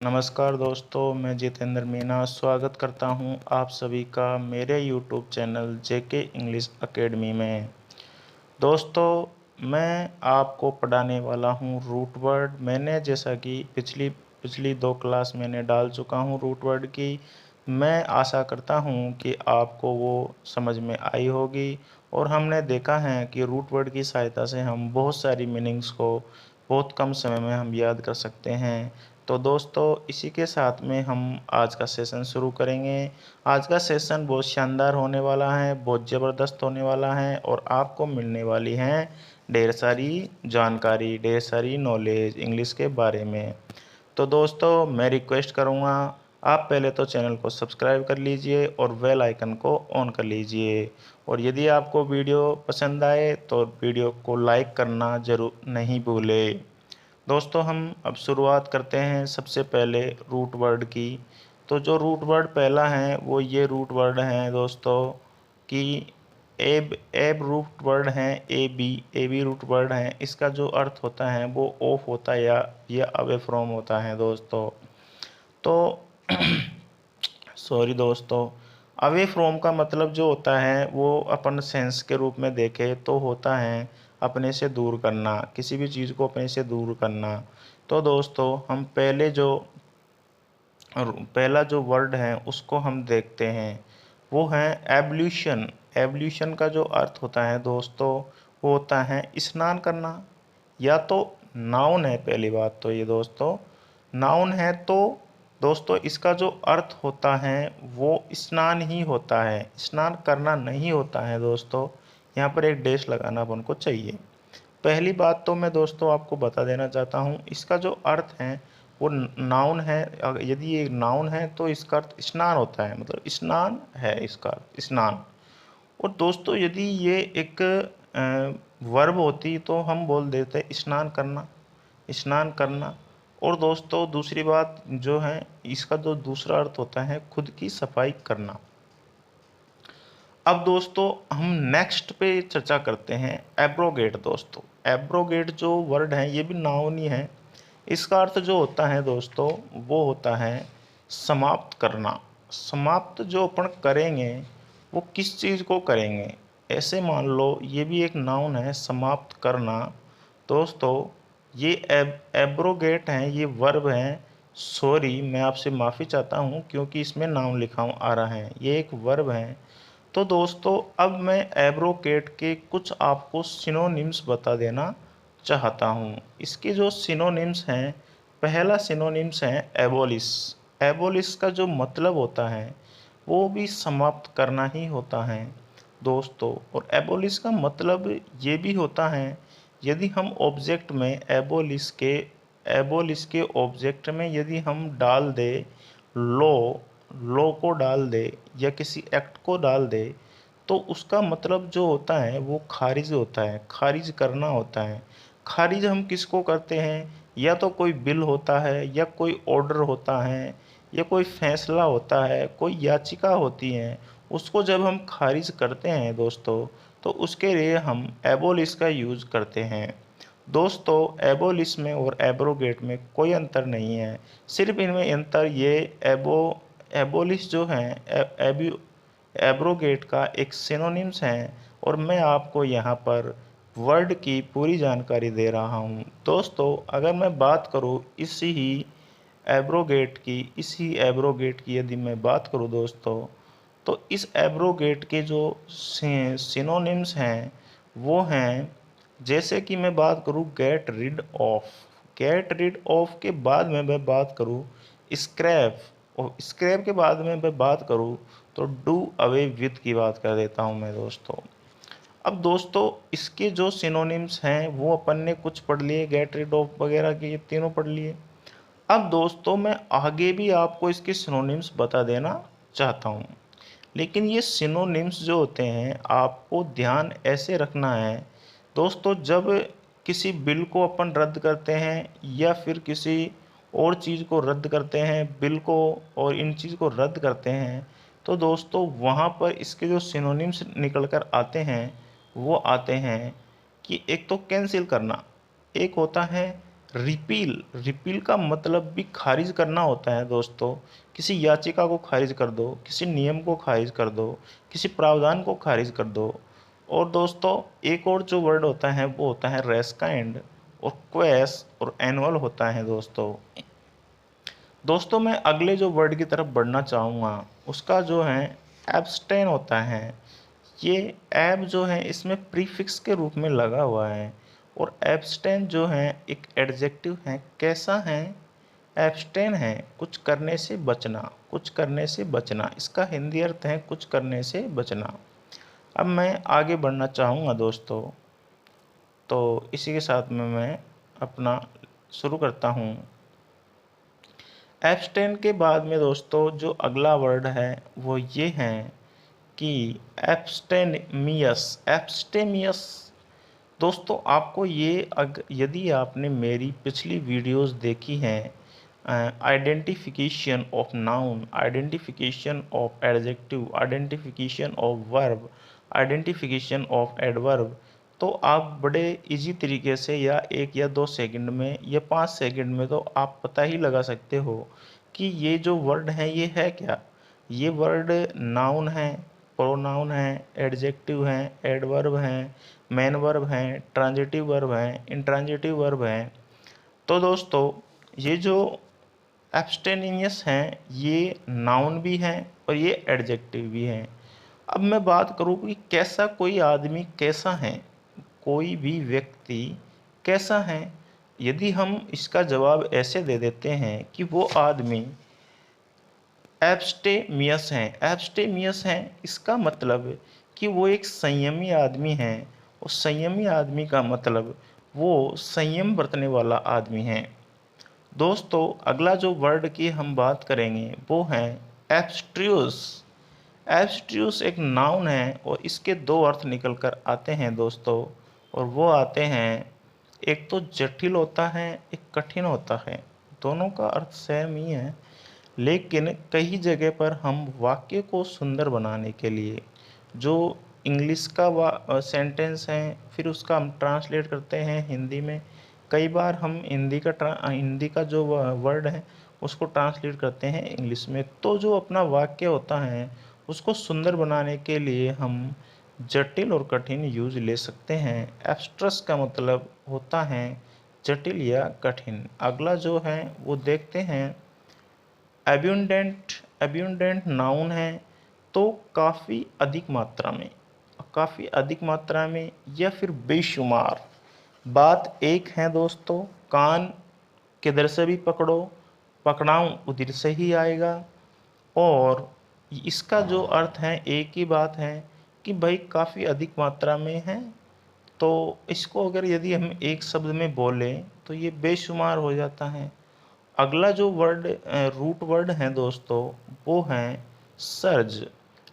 नमस्कार दोस्तों, मैं जितेंद्र मीना स्वागत करता हूं आप सभी का मेरे यूट्यूब चैनल जेके इंग्लिश एकेडमी में। दोस्तों, मैं आपको पढ़ाने वाला हूं रूट वर्ड। मैंने जैसा कि पिछली 2 क्लास मैंने डाल चुका हूं रूट वर्ड की। मैं आशा करता हूं कि आपको वो समझ में आई होगी और हमने देखा है कि रूट वर्ड की सहायता से हम बहुत सारी मीनिंग्स को बहुत कम समय में हम याद कर सकते हैं। तो दोस्तों, इसी के साथ में हम आज का सेशन शुरू करेंगे। आज का सेशन बहुत शानदार होने वाला है, बहुत ज़बरदस्त होने वाला है और आपको मिलने वाली हैं ढेर सारी जानकारी, ढेर सारी नॉलेज इंग्लिश के बारे में। तो दोस्तों, मैं रिक्वेस्ट करूँगा आप पहले तो चैनल को सब्सक्राइब कर लीजिए और बेल आइकन को ऑन कर लीजिए। और यदि आपको वीडियो पसंद आए तो वीडियो को लाइक करना ज़रूर नहीं भूलें। दोस्तों, हम अब शुरुआत करते हैं सबसे पहले रूट वर्ड की। तो जो रूट वर्ड पहला है वो ये रूट वर्ड है दोस्तों कि एब रूट वर्ड है ए बी रूट वर्ड है। इसका जो अर्थ होता है वो ऑफ होता है या अवे फ्रॉम होता है दोस्तों। तो सॉरी दोस्तों, अवे फ्रॉम का मतलब जो होता है वो अपन सेंस के रूप में देखें तो होता है अपने से दूर करना, किसी भी चीज़ को अपने से दूर करना। तो दोस्तों, हम पहला जो वर्ड है उसको हम देखते हैं, वो है एवोल्यूशन। एवोल्यूशन का जो अर्थ होता है दोस्तों वो होता है स्नान करना। या तो नाउन है, पहली बात तो ये दोस्तों नाउन है। तो दोस्तों, इसका जो अर्थ होता है वो स्नान ही होता है, स्नान करना नहीं होता है दोस्तों। यहाँ पर एक डैश लगाना अपन को चाहिए। पहली बात तो मैं दोस्तों आपको बता देना चाहता हूँ, इसका जो अर्थ है वो नाउन है। यदि ये नाउन है तो इसका अर्थ स्नान होता है, मतलब स्नान है इसका अर्थ स्नान। और दोस्तों, यदि ये एक वर्ब होती तो हम बोल देते स्नान करना, स्नान करना। और दोस्तों, दूसरी बात जो है, इसका जो दूसरा अर्थ होता है खुद की सफाई करना। अब दोस्तों, हम नेक्स्ट पे चर्चा करते हैं एब्रोगेट। दोस्तों, एब्रोगेट जो वर्ड है ये भी नाउन ही है। इसका अर्थ जो होता है दोस्तों वो होता है समाप्त करना। समाप्त जो अपन करेंगे वो किस चीज़ को करेंगे, ऐसे मान लो ये भी एक नाउन है समाप्त करना। दोस्तों, ये एब्रोगेट हैं, ये वर्ब हैं। सॉरी, मैं आपसे माफ़ी चाहता हूँ क्योंकि इसमें नाउन लिखा आ रहा है, ये एक वर्ब है। तो दोस्तों, अब मैं एब्रोगेट के कुछ आपको सिनोनिम्स बता देना चाहता हूँ। इसके जो सिनोनिम्स हैं, पहला सिनोनिम्स है एबोलिश। एबोलिश का जो मतलब होता है वो भी समाप्त करना ही होता है दोस्तों। और एबोलिश का मतलब ये भी होता है, यदि हम ऑब्जेक्ट में एबोलिश के ऑब्जेक्ट में यदि हम डाल दे लो लॉ को डाल दे या किसी एक्ट को डाल दे तो उसका मतलब जो होता है वो खारिज होता है, खारिज करना होता है। खारिज हम किसको करते हैं, या तो कोई बिल होता है या कोई ऑर्डर होता है या कोई फैसला होता है, कोई याचिका होती है, उसको जब हम खारिज करते हैं दोस्तों तो उसके लिए हम एबोलिश का यूज़ करते हैं। दोस्तों, एबोलिश में और एब्रोगेट में कोई अंतर नहीं है, सिर्फ इनमें अंतर ये एबोलिश जो है एब्रोगेट का एक सिनोनिम्स हैं। और मैं आपको यहाँ पर वर्ड की पूरी जानकारी दे रहा हूँ। दोस्तों, अगर मैं बात करूँ इसी एब्रोगेट की यदि मैं बात करूँ दोस्तों, तो इस एब्रोगेट के जो सिनोनिम्स हैं वो हैं, जैसे कि मैं बात करूँ गेट रिड ऑफ के बाद में मैं बात करूँ स्क्रैप, और स्क्रैप के बाद में मैं बात करूँ तो डू अवे विथ की बात कर देता हूँ मैं दोस्तों। अब दोस्तों, इसके जो सिनोनिम्स हैं वो अपन ने कुछ पढ़ लिए, गेट रिड ऑफ वगैरह के ये तीनों पढ़ लिए। अब दोस्तों, मैं आगे भी आपको इसके सिनोनिम्स बता देना चाहता हूँ, लेकिन ये सिनोनिम्स जो होते हैं आपको ध्यान ऐसे रखना है दोस्तों। जब किसी बिल को अपन रद्द करते हैं या फिर किसी और चीज़ को रद्द करते हैं, बिल को और इन चीज़ को रद्द करते हैं, तो दोस्तों वहाँ पर इसके जो सिनोनिम्स निकल कर आते हैं वो आते हैं कि एक तो कैंसिल करना, एक होता है रिपील। रिपील का मतलब भी खारिज करना होता है दोस्तों। किसी याचिका को खारिज कर दो, किसी नियम को खारिज कर दो, किसी प्रावधान को खारिज कर दो। और दोस्तों एक और जो वर्ड होता है वो होता है रेस्काइंड, और क्वेस और एनुअल होता है दोस्तों। दोस्तों मैं अगले जो वर्ड की तरफ बढ़ना चाहूँगा उसका जो है एब्सटेन होता है। ये एब जो है इसमें प्रीफिक्स के रूप में लगा हुआ है, और एब्सटेन जो है एक एडजेक्टिव है। कैसा है? एब्सटेन है कुछ करने से बचना, कुछ करने से बचना। इसका हिंदी अर्थ है कुछ करने से बचना। अब मैं आगे बढ़ना चाहूँगा दोस्तों, तो इसी के साथ में मैं अपना शुरू करता हूँ। एब्सटेन के बाद में दोस्तों जो अगला वर्ड है वो ये है कि एब्सटेमियस। एब्सटेमियस दोस्तों आपको ये यदि आपने मेरी पिछली वीडियोस देखी हैं, identification of noun, identification of adjective, identification of verb, identification of adverb, तो आप बड़े इजी तरीके से या 1 या 2 सेकंड में या 5 सेकंड में तो आप पता ही लगा सकते हो कि ये जो वर्ड है ये है क्या। ये वर्ड नाउन है, प्रोनाउन है, एडजेक्टिव है, एडवर्ब है, मेन वर्ब हैं, ट्रांजिटिव वर्ब हैं, इंट्रांजिटिव वर्ब हैं। तो दोस्तों ये जो एब्स्टेमियस हैं ये नाउन भी हैं और ये एडजेक्टिव भी हैं। अब मैं बात करूँ कि कैसा कोई आदमी कैसा है, कोई भी व्यक्ति कैसा है। यदि हम इसका जवाब ऐसे दे देते हैं कि वो आदमी एब्स्टेमियस हैं। एब्स्टेमियस हैं इसका मतलब कि वो एक संयमी आदमी है, और संयमी आदमी का मतलब वो संयम बरतने वाला आदमी है। दोस्तों अगला जो वर्ड की हम बात करेंगे वो है एब्स्ट्रूस। एब्स्ट्रूस एक नाउन है और इसके 2 अर्थ निकल कर आते हैं दोस्तों, और वो आते हैं, एक तो जटिल होता है, एक कठिन होता है। दोनों का अर्थ सेम ही है, लेकिन कई जगह पर हम वाक्य को सुंदर बनाने के लिए जो इंग्लिश का सेंटेंस है फिर उसका हम ट्रांसलेट करते हैं हिंदी में। कई बार हम हिंदी का जो वर्ड है उसको ट्रांसलेट करते हैं इंग्लिश में। तो जो अपना वाक्य होता है उसको सुंदर बनाने के लिए हम जटिल और कठिन यूज ले सकते हैं। एब्स्ट्रस का मतलब होता है जटिल या कठिन। अगला जो है वो देखते हैं। एब्यूंडेंट। एब्यूंडेंट नाउन है, तो काफ़ी अधिक मात्रा में, काफ़ी अधिक मात्रा में या फिर बेशुमार। बात एक है दोस्तों, कान किधर से भी पकड़ो, पकड़ाऊँ उधर से ही आएगा। और इसका जो अर्थ है एक ही बात है कि भाई काफ़ी अधिक मात्रा में है। तो इसको अगर यदि हम एक शब्द में बोलें तो ये बेशुमार हो जाता है। अगला जो वर्ड रूट वर्ड है दोस्तों वो है सर्ज।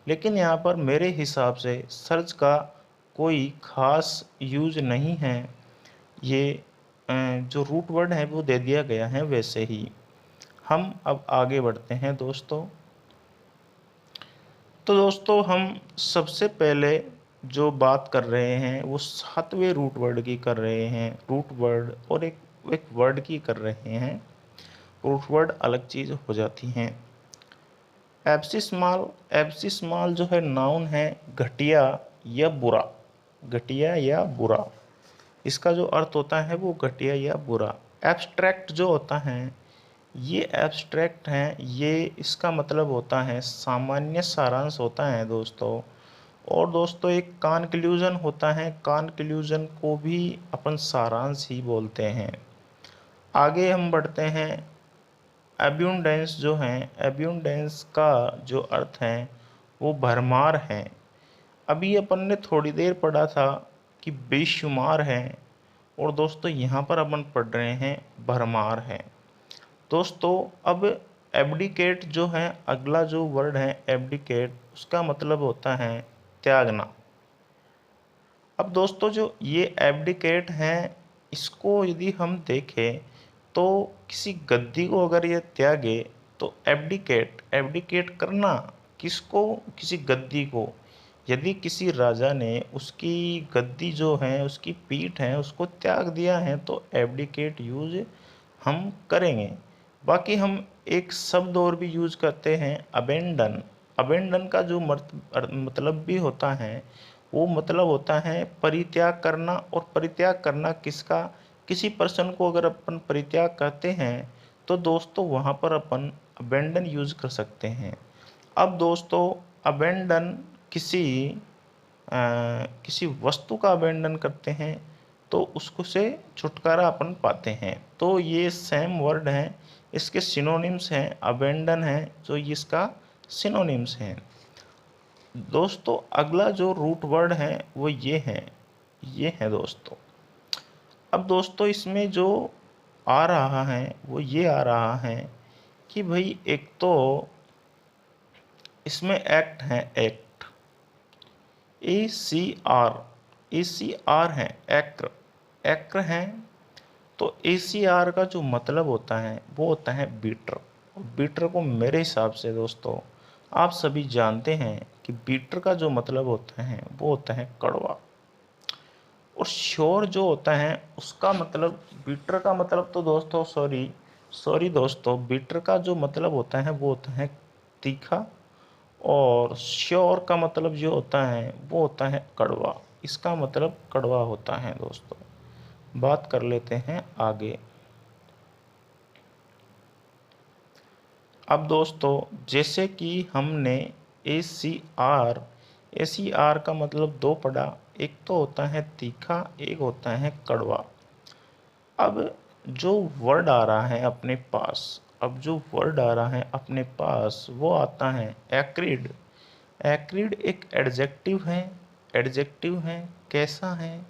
लेकिन यहाँ पर मेरे हिसाब से सर्ज का कोई ख़ास यूज नहीं है। ये जो रूट वर्ड है वो दे दिया गया है वैसे ही। हम अब आगे बढ़ते हैं दोस्तों। तो दोस्तों हम सबसे पहले जो बात कर रहे हैं वो 7वें रूट वर्ड की कर रहे हैं। रूट वर्ड और एक वर्ड की कर रहे हैं। रूट वर्ड अलग चीज़ हो जाती हैं। एब्सिस्माल। एब्सिस्माल जो है नाउन है घटिया या बुरा, घटिया या बुरा। इसका जो अर्थ होता है वो घटिया या बुरा। एब्स्ट्रैक्ट जो होता है ये एब्स्ट्रैक्ट हैं, ये इसका मतलब होता है सामान्य सारांश होता है दोस्तों। और दोस्तों एक कॉन्क्लूजन होता है, कॉन्क्लूजन को भी अपन सारांश ही बोलते हैं। आगे हम बढ़ते हैं। एब्यूंडेंस जो है, एब्यूंडेंस का जो अर्थ है वो भरमार है। अभी अपन ने थोड़ी देर पढ़ा था कि बेशुमार है, और दोस्तों यहाँ पर अपन पढ़ रहे हैं भरमार है। दोस्तों अब एब्डिकेट जो है, अगला जो वर्ड है एब्डिकेट, उसका मतलब होता है त्यागना। अब दोस्तों जो ये एब्डिकेट है इसको यदि हम देखें तो किसी गद्दी को अगर ये त्यागे तो एब्डिकेट, एब्डिकेट करना किसको? किसी गद्दी को। यदि किसी राजा ने उसकी गद्दी जो है, उसकी पीठ है, उसको त्याग दिया है तो एब्डिकेट यूज हम करेंगे। बाकी हम एक शब्द और भी यूज करते हैं, अबेंडन। अबेंडन का जो मतलब भी होता है, वो मतलब होता है परित्याग करना। और परित्याग करना किसका? किसी पर्सन को अगर अपन परित्याग करते हैं तो दोस्तों वहाँ पर अपन अबेंडन यूज कर सकते हैं। अब दोस्तों अबेंडन किसी किसी वस्तु का अबेंडन करते हैं तो उसको से छुटकारा अपन पाते हैं। तो ये सेम वर्ड हैं, इसके सिनोनिम्स हैं। अबेंडन है जो इसका सिनोनिम्स हैं। दोस्तों अगला जो रूट वर्ड है वो ये है दोस्तों। अब दोस्तों इसमें जो आ रहा है वो ये आ रहा है कि भाई एक तो इसमें एक्ट है, एक्ट, ए सी आर है, एक्र, एक्र है। तो ए सी आर का जो मतलब होता है वो होता है बीटर। बीटर को मेरे हिसाब से दोस्तों आप सभी जानते हैं कि बीटर का जो मतलब होता है वो होता है कड़वा। और श्योर जो होता है उसका मतलब, बीटर का मतलब तो दोस्तों सॉरी दोस्तों, बीटर का जो मतलब होता है वो होता है तीखा। और श्योर का मतलब जो होता है वो होता है कड़वा। इसका मतलब कड़वा होता है दोस्तों। बात कर लेते हैं आगे। अब दोस्तों जैसे कि हमने ए सी आर का मतलब दो पढ़ा, एक तो होता है तीखा, एक होता है कड़वा। अब जो वर्ड आ रहा है अपने पास, अब जो वर्ड आ रहा है अपने पास वो आता है एक्रिड। एक्रिड एक एडजेक्टिव है। एडजेक्टिव है, कैसा है?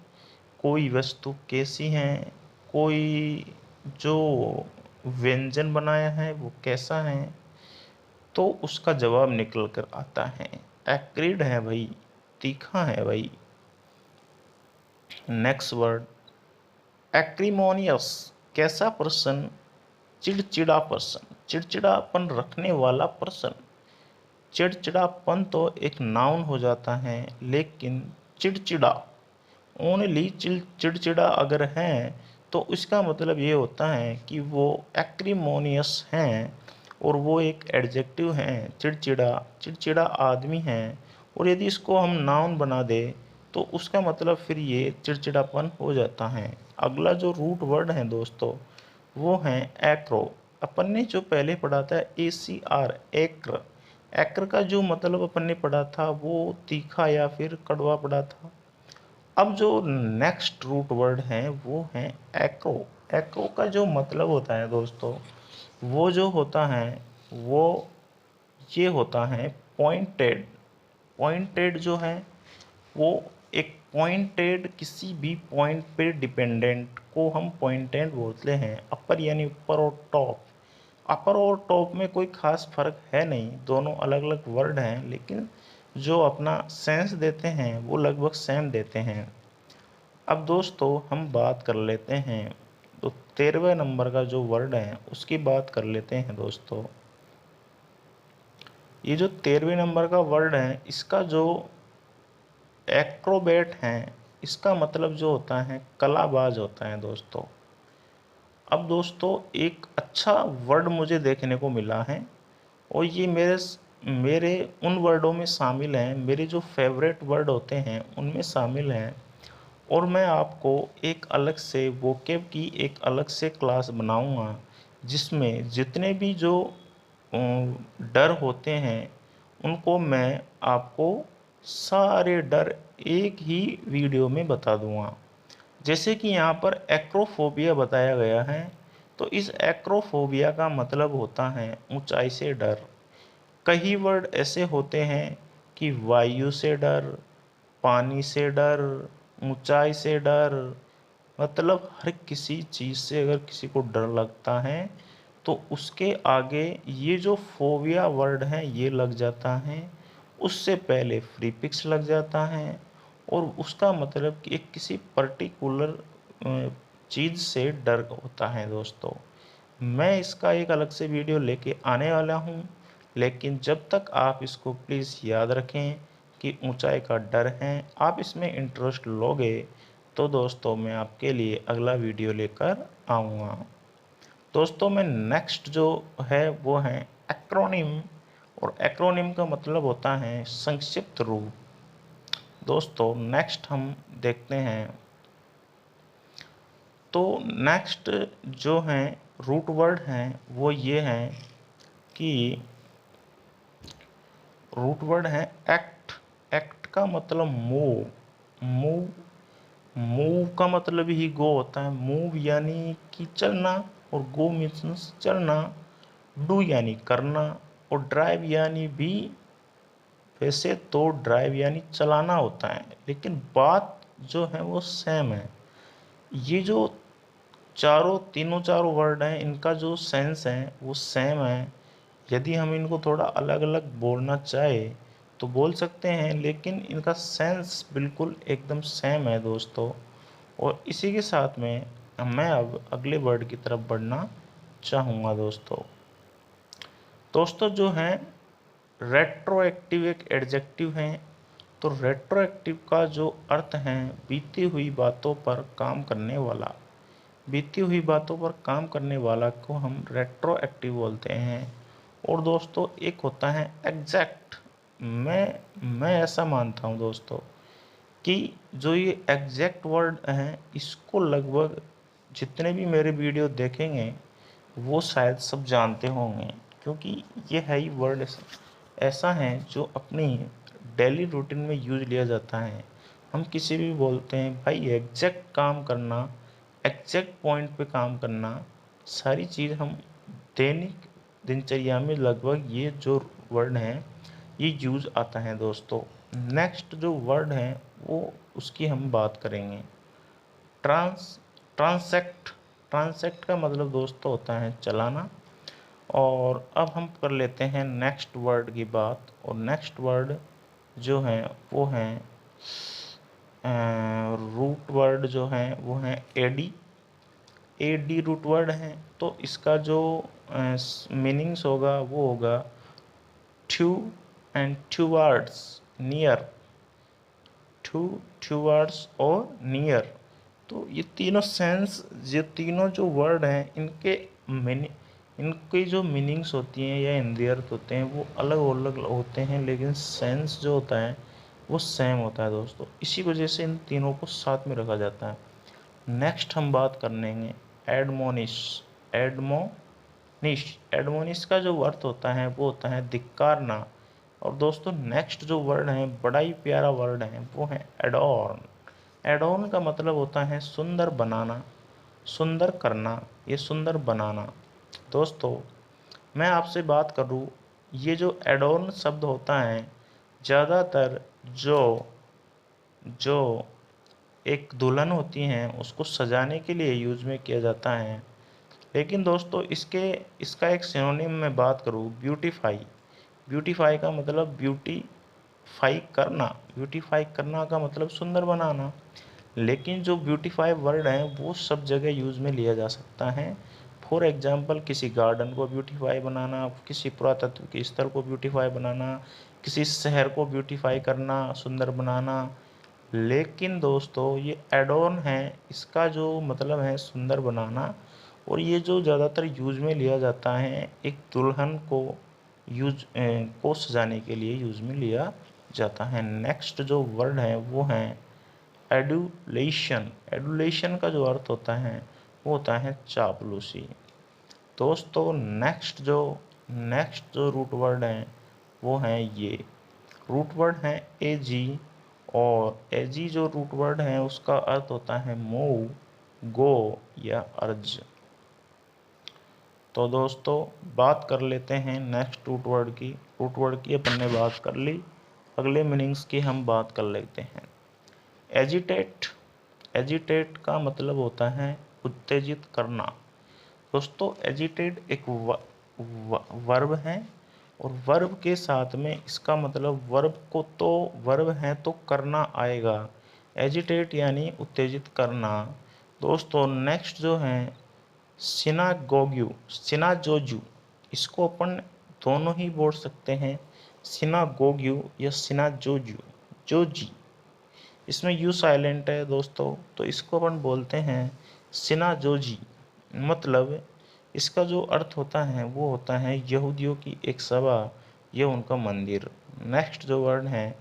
कोई वस्तु कैसी है, कोई जो व्यंजन बनाया है वो कैसा है, तो उसका जवाब निकल कर आता है एक्रिड है भाई, तीखा है भाई। नेक्स्ट वर्ड एक्रीमोनियस, कैसा पर्सन? चिड़चिड़ा पर्सन, चिड़चिड़ापन रखने वाला पर्सन। चिड़चिड़ापन तो एक नाउन हो जाता है, लेकिन चिड़चिड़ा, ओनली चिड़चिड़ा अगर है तो इसका मतलब ये होता है कि वो एक्रीमोनियस हैं। और वो एक एडजेक्टिव है, चिड़चिड़ा, चिड़चिड़ा आदमी है। और यदि इसको हम नाउन बना दे तो उसका मतलब फिर ये चिड़चिड़ापन हो जाता है। अगला जो रूट वर्ड है दोस्तों वो है एक्रो। अपन ने जो पहले पढ़ा था ए सी आर, एक्र, एक्र का जो मतलब अपन ने पढ़ा था वो तीखा या फिर कड़वा पढ़ा था। अब जो नेक्स्ट रूट वर्ड है वो है एक्रो। एक्रो का जो मतलब होता है दोस्तों वो जो होता है वो ये होता है पॉइंटेड। पॉइंटेड जो है वो एक पॉइंटेड, किसी भी पॉइंट पे डिपेंडेंट को हम पॉइंटेड बोलते हैं। अपर यानी ऊपर और टॉप। अपर और टॉप में कोई खास फर्क है नहीं, दोनों अलग अलग वर्ड हैं, लेकिन जो अपना सेंस देते हैं वो लगभग सेम देते हैं। अब दोस्तों हम बात कर लेते हैं तो 13वें नंबर का जो वर्ड है उसकी बात कर लेते हैं दोस्तों। ये जो 13वें नंबर का वर्ड है इसका जो एक्रोबैट है, इसका मतलब जो होता है कलाबाज होता है दोस्तों। अब दोस्तों एक अच्छा वर्ड मुझे देखने को मिला है और ये मेरे उन वर्डों में शामिल हैं, मेरे जो फेवरेट वर्ड होते हैं उनमें शामिल हैं। और मैं आपको एक अलग से वोकेब की एक अलग से क्लास बनाऊंगा जिसमें जितने भी जो डर होते हैं उनको मैं आपको सारे डर एक ही वीडियो में बता दूंगा। जैसे कि यहाँ पर एक्रोफोबिया बताया गया है, तो इस एक्रोफोबिया का मतलब होता है ऊंचाई से डर। कई वर्ड ऐसे होते हैं कि वायु से डर, पानी से डर, ऊंचाई से डर, मतलब हर किसी चीज़ से अगर किसी को डर लगता है तो उसके आगे ये जो फोबिया वर्ड है ये लग जाता है, उससे पहले प्रीफिक्स लग जाता है और उसका मतलब कि एक किसी पर्टिकुलर चीज़ से डर होता है दोस्तों। मैं इसका एक अलग से वीडियो लेके आने वाला हूँ। लेकिन जब तक आप इसको प्लीज़ याद रखें कि ऊंचाई का डर है, आप इसमें इंटरेस्ट लोगे तो दोस्तों मैं आपके लिए अगला वीडियो लेकर आऊँगा। दोस्तों मैं नेक्स्ट जो है वो है एक्रोनिम, और एक्रोनिम का मतलब होता है संक्षिप्त रूप। दोस्तों नेक्स्ट हम देखते हैं, तो नेक्स्ट जो हैं रूट वर्ड हैं वो ये हैं कि रूट वर्ड है एक्ट। एक्ट का मतलब मूव। मूव, मूव का मतलब ही गो होता है। मूव यानी कि चलना, और गो मीन्स चलना। डू यानी करना, और ड्राइव यानी भी, वैसे तो ड्राइव यानी चलाना होता है, लेकिन बात जो है वो सेम है। ये जो तीनों चारों वर्ड हैं, इनका जो सेंस है वो सेम है। यदि हम इनको थोड़ा अलग अलग बोलना चाहे तो बोल सकते हैं, लेकिन इनका सेंस बिल्कुल एकदम सेम है दोस्तों। और इसी के साथ में मैं अब अगले वर्ड की तरफ बढ़ना चाहूँगा दोस्तों। दोस्तों जो हैं रेट्रोएक्टिव एक एडजेक्टिव है। तो रेट्रोएक्टिव का जो अर्थ है बीती हुई बातों पर काम करने वाला। बीती हुई बातों पर काम करने वाला को हम रेट्रोएक्टिव बोलते हैं। और दोस्तों एक होता है एग्जैक्ट। मैं ऐसा मानता हूँ दोस्तों कि जो ये एग्जैक्ट वर्ड हैं इसको लगभग जितने भी मेरे वीडियो देखेंगे वो शायद सब जानते होंगे, क्योंकि ये है ही वर्ड ऐसा है जो अपनी डेली रूटीन में यूज लिया जाता है। हम किसी भी बोलते हैं भाई एग्जैक्ट काम करना, एग्जैक्ट पॉइंट पे काम करना, सारी चीज़ हम दैनिक दिनचर्या में लगभग ये जो वर्ड हैं ये यूज आता है दोस्तों। नेक्स्ट जो वर्ड है वो उसकी हम बात करेंगे ट्रांसेक्ट। ट्रांसेक्ट का मतलब दोस्तों होता है चलाना। और अब हम कर लेते हैं नेक्स्ट वर्ड की बात, और नेक्स्ट वर्ड जो है वो हैं रूट वर्ड जो हैं वो हैं एडी। एडी रूट वर्ड हैं, तो इसका जो मीनिंग्स होगा वो होगा to and towards, near. Towards और नियर। तो ये तीनों सेंस, ये तीनों जो वर्ड हैं इनके इनकी जो मीनिंग्स होती हैं या हिंदी अर्थ होते हैं वो अलग अलग होते हैं, लेकिन सेंस जो होता है वो सेम होता है दोस्तों। इसी वजह से इन तीनों को साथ में रखा जाता है। नेक्स्ट हम बात कर लेंगे एडमोनिश। एडमोनिश, एडमोनिश का जो अर्थ होता है वो होता है धिक्कारना। और दोस्तों नेक्स्ट जो वर्ड है बड़ा ही प्यारा वर्ड है वो है एडोर्न। एडोर्न का मतलब होता है सुंदर बनाना, सुंदर करना, ये सुंदर बनाना। दोस्तों मैं आपसे बात करूँ, ये जो एडोर्न शब्द होता है ज़्यादातर जो जो एक दुल्हन होती हैं उसको सजाने के लिए यूज में किया जाता है। लेकिन दोस्तों इसका एक सिनोनिम में बात करूँ ब्यूटीफाई। ब्यूटीफाई का मतलब ब्यूटीफाई करना, ब्यूटीफाई करना का मतलब सुंदर बनाना। लेकिन जो ब्यूटीफाई वर्ड है वो सब जगह यूज़ में लिया जा सकता है। फॉर एग्जांपल किसी गार्डन को ब्यूटीफाई बनाना, किसी पुरातत्व के स्थल को ब्यूटीफाई बनाना, किसी शहर को ब्यूटीफाई करना, सुंदर बनाना। लेकिन दोस्तों ये एडोन है, इसका जो मतलब है सुंदर बनाना। और ये जो ज़्यादातर यूज में लिया जाता है एक दुल्हन को को सजाने के लिए यूज में लिया जाता है। नेक्स्ट जो वर्ड है वो है एडुलेशन। एडुलेशन का जो अर्थ होता है वो होता है चापलूसी। दोस्तों नेक्स्ट जो रूट वर्ड है वो है ये रूट वर्ड है एजी। और एजी जो रूट वर्ड है उसका अर्थ होता है मूव, गो या अर्ज। तो दोस्तों बात कर लेते हैं नेक्स्ट रूट वर्ड की। रूट वर्ड की अपन ने बात कर ली, अगले मीनिंग्स की हम बात कर लेते हैं। एजिटेट। एजिटेट का मतलब होता है उत्तेजित करना। दोस्तों एजिटेट एक वर्ब है, और वर्ब के साथ में इसका मतलब वर्ब है तो करना आएगा। एजिटेट यानी उत्तेजित करना। दोस्तों नेक्स्ट जो है सिनागोग्यू, सिनाजोजू, इसको अपन दोनों ही बोल सकते हैं, सिनागोग्यू या सिनाजोजू, जोजी। इसमें यू साइलेंट है दोस्तों, तो इसको अपन बोलते हैं सिनाजोजी। मतलब इसका जो अर्थ होता है वो होता है यहूदियों की एक सभा या उनका मंदिर। नेक्स्ट जो वर्ड है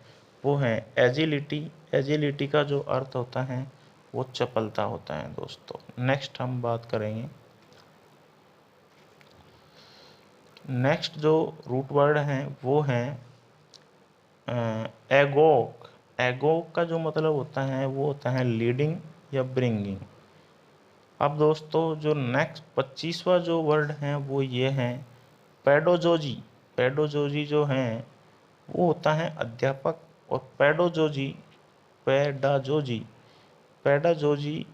वो है एजिलिटी। एजिलिटी का जो अर्थ होता है वो चपलता होता है दोस्तों। नेक्स्ट हम बात करेंगे, नेक्स्ट जो रूट वर्ड है वो है एगोक। एगोक का जो मतलब होता है वो होता है लीडिंग या ब्रिंगिंग। अब दोस्तों जो नेक्स्ट 25वां जो वर्ड है वो ये है पेडोजोजी। पेडोजोजी जो है वो होता है अध्यापक, और पेडोजोजी, पेडाजोजी, पेडाजोजी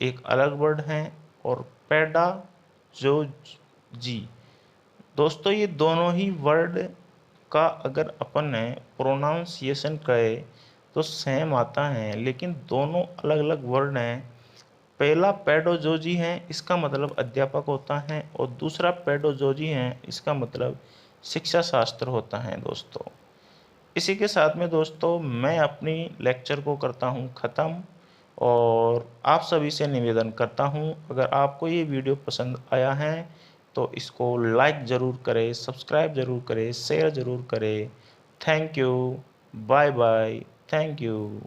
एक अलग वर्ड है, और पेडाजोजी दोस्तों ये दोनों ही वर्ड का अगर अपन प्रोनाउंसिएशन करें तो सेम आता है, लेकिन दोनों अलग अलग वर्ड हैं। पहला पेडोजोजी है, इसका मतलब अध्यापक होता है, और दूसरा पेडोजोजी है, इसका मतलब शिक्षा शास्त्र होता है दोस्तों। इसी के साथ में दोस्तों मैं अपनी लेक्चर को करता हूँ ख़त्म, और आप सभी से निवेदन करता हूँ अगर आपको ये वीडियो पसंद आया है तो इसको लाइक ज़रूर करें, सब्सक्राइब ज़रूर करें, शेयर ज़रूर करें। Thank you, bye bye, thank you.